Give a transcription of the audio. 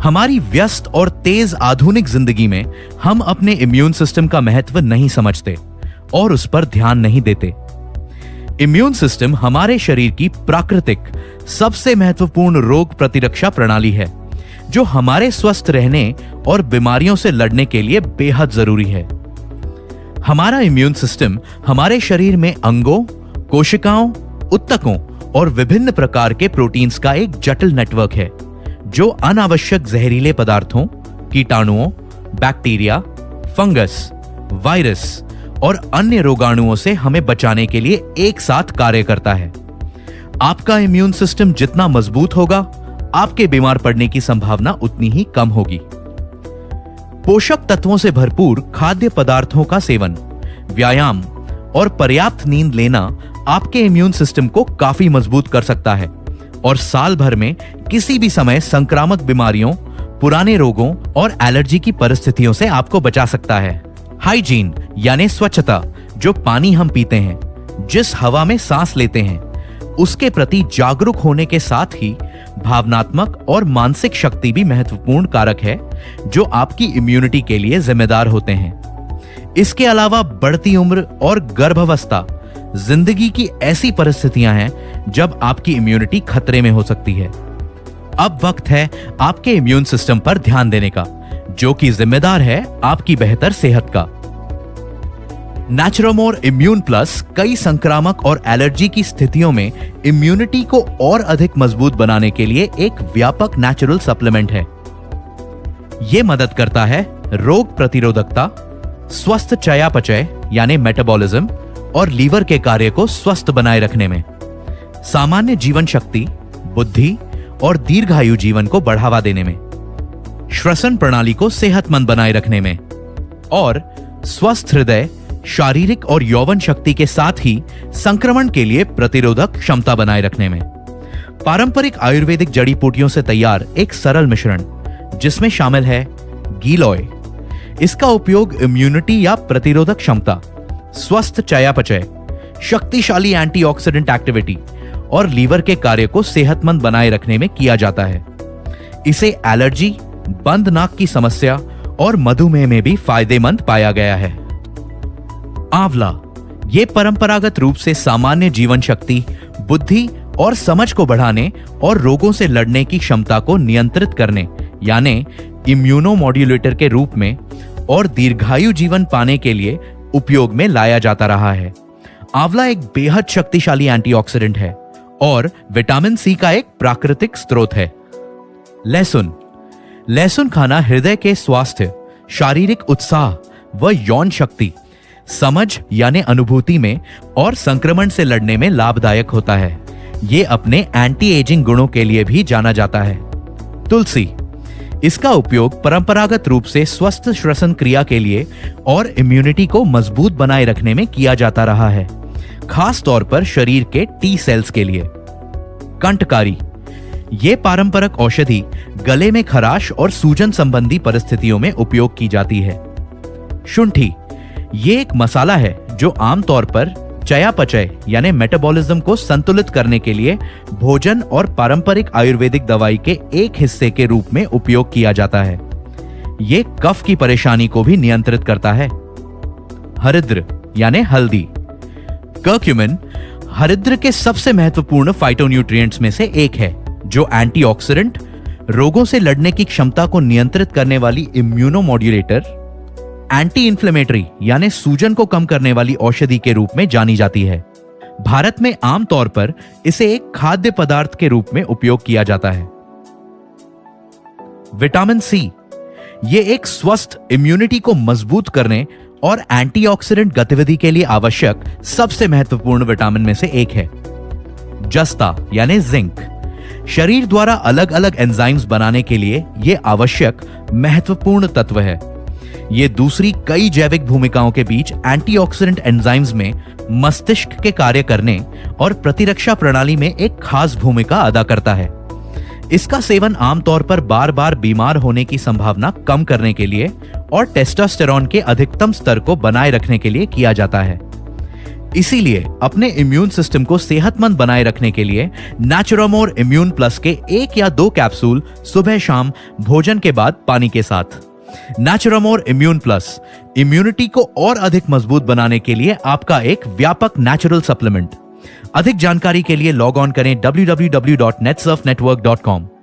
हमारी व्यस्त और तेज आधुनिक जिंदगी में हम अपने इम्यून सिस्टम का महत्व नहीं समझते और उस पर ध्यान नहीं देते। इम्यून सिस्टम हमारे शरीर की प्राकृतिक सबसे महत्वपूर्ण रोग प्रतिरक्षा प्रणाली है, जो हमारे स्वस्थ रहने और बीमारियों से लड़ने के लिए बेहद जरूरी है। हमारा इम्यून सिस्टम हमारे शरीर में अंगों, कोशिकाओं, उत्तकों और विभिन्न प्रकार के प्रोटीन्स का एक जटिल नेटवर्क है, जो अनावश्यक जहरीले पदार्थों, कीटाणुओं, बैक्टीरिया, फंगस, वायरस और अन्य रोगाणुओं से हमें बचाने के लिए एक साथ कार्य करता है। आपका इम्यून सिस्टम जितना मजबूत होगा, आपके बीमार पड़ने की संभावना उतनी ही कम होगी। पोषक तत्वों से भरपूर खाद्य पदार्थों का सेवन, व्यायाम और पर्याप्त नींद लेना आपके इम्यून सिस्टम को काफी मजबूत कर सकता है और साल भर में किसी भी समय संक्रामक बीमारियों, पुराने रोगों और एलर्जी की परिस्थितियों से आपको बचा सकता है। हाइजीन यानी स्वच्छता, जो पानी हम पीते हैं, जिस हवा में सांस लेते हैं, उसके प्रति जागरूक होने के साथ ही भावनात्मक और मानसिक शक्ति भी महत्वपूर्ण कारक है, जो आपकी इम्यूनिटी के लिए जिम्मेदार होते हैं। इसके अलावा बढ़ती उम्र और गर्भावस्था जिंदगी की ऐसी परिस्थितियां हैं जब आपकी इम्यूनिटी खतरे में हो सकती है। अब वक्त है आपके इम्यून सिस्टम पर ध्यान देने का, जो कि जिम्मेदार है आपकी बेहतर सेहत का। नेचुरोमोर इम्यून प्लस कई संक्रामक और एलर्जी की स्थितियों में इम्यूनिटी को और अधिक मजबूत बनाने के लिए एक व्यापक नेचुरल सप्लीमेंट है। यह मदद करता है रोग प्रतिरोधकता, स्वस्थ चयापचय यानी मेटाबॉलिज्म और लीवर के कार्य को स्वस्थ बनाए रखने में, सामान्य जीवन शक्ति, बुद्धि और दीर्घायु जीवन को बढ़ावा देने में, श्वसन प्रणाली को सेहतमंद बनाए रखने में और स्वस्थ हृदय, शारीरिक और यौवन शक्ति के साथ ही संक्रमण के लिए प्रतिरोधक क्षमता बनाए रखने में। पारंपरिक आयुर्वेदिक जड़ी बूटियों से तैयार एक सरल मिश्रण, जिसमें शामिल है गीलोय। इसका उपयोग इम्यूनिटी या प्रतिरोधक क्षमता, स्वस्थ चयापचय, शक्तिशाली एंटीऑक्सीडेंट एक्टिविटी और लीवर के कार्य को सेहतमंद बनाए रखने में किया जाता है। इसे एलर्जी, बंद नाक की समस्या और मधुमेह में भी फायदेमंद पाया गया है। आंवला, ये परंपरागत रूप से सामान्य जीवन शक्ति, बुद्धि और समझ को बढ़ाने और रोगों से लड़ने की क्षमता को नियंत्रित करने यानी इम्यूनोमॉड्यूलेटर के रूप में और दीर्घायु जीवन पाने के लिए उपयोग में लाया जाता रहा है। आंवला एक बेहद शक्तिशाली एंटीऑक्सीडेंट है और विटामिन सी का एक प्राकृतिक स्रोत है। लहसुन, लहसुन खाना हृदय के स्वास्थ्य, शारीरिक उत्साह व यौन शक्ति, समझ यानी अनुभूति में और संक्रमण से लड़ने में लाभदायक होता है। यह अपने एंटी एजिंग गुणों के लिए भी जाना जाता है। तुलसी, इसका उपयोग परंपरागत रूप से स्वस्थ श्वसन क्रिया के लिए और इम्यूनिटी को मजबूत बनाए रखने में किया जाता रहा है, खास तौर पर शरीर के टी सेल्स के लिए। कंठकारी, यह पारंपरिक औषधि गले में खराश और सूजन संबंधी परिस्थितियों में उपयोग की जाती है। शुंठी, यह एक मसाला है जो आमतौर पर चयापचय यानी मेटाबॉलिज्म को संतुलित करने के लिए भोजन और पारंपरिक आयुर्वेदिक दवाई के एक हिस्से के रूप में उपयोग किया जाता है। यह कफ की परेशानी को भी नियंत्रित करता है। हरिद्र यानी हल्दी, कर्क्यूमिन हरिद्र के सबसे महत्वपूर्ण फाइटोन्यूट्रिएंट्स में से एक है, जो एंटीऑक्सीडेंट, रोगों से लड़ने की क्षमता को नियंत्रित करने वाली इम्यूनोमॉड्यूलेटर, एंटी इंफ्लेमेटरी यानी सूजन को कम करने वाली औषधि के रूप में जानी जाती है। भारत में आमतौर पर इसे एक खाद्य पदार्थ के रूप में उपयोग किया जाता है। विटामिन सी, यह एक स्वस्थ इम्यूनिटी को मजबूत करने और एंटीऑक्सीडेंट गतिविधि के लिए आवश्यक सबसे महत्वपूर्ण विटामिन में से एक है। जस्ता यानी जिंक, शरीर द्वारा अलग अलग एंजाइम्स बनाने के लिए यह आवश्यक महत्वपूर्ण तत्व है। यह दूसरी कई जैविक भूमिकाओं के बीच एंटीऑक्सीडेंट एंजाइम्स में मस्तिष्क के कार्य करने और प्रतिरक्षा प्रणाली में एक खास भूमिका अदा करता है। इसका सेवन आमतौर पर बार बार बीमार होने की संभावना कम करने के लिए और टेस्टोस्टेरोन के अधिकतम स्तर को बनाए रखने के लिए किया जाता है। इसीलिए अपने इम्यून सिस्टम को सेहतमंद बनाए रखने के लिए नेचुरामोर इम्यून प्लस के 1 या 2 कैप्सूल सुबह शाम भोजन के बाद पानी के साथ। नेचुरामोर इम्यून प्लस इम्यूनिटी को और अधिक मजबूत बनाने के लिए आपका एक व्यापक नेचुरल सप्लीमेंट। अधिक जानकारी के लिए लॉग ऑन करें www.netsurfnetwork.com।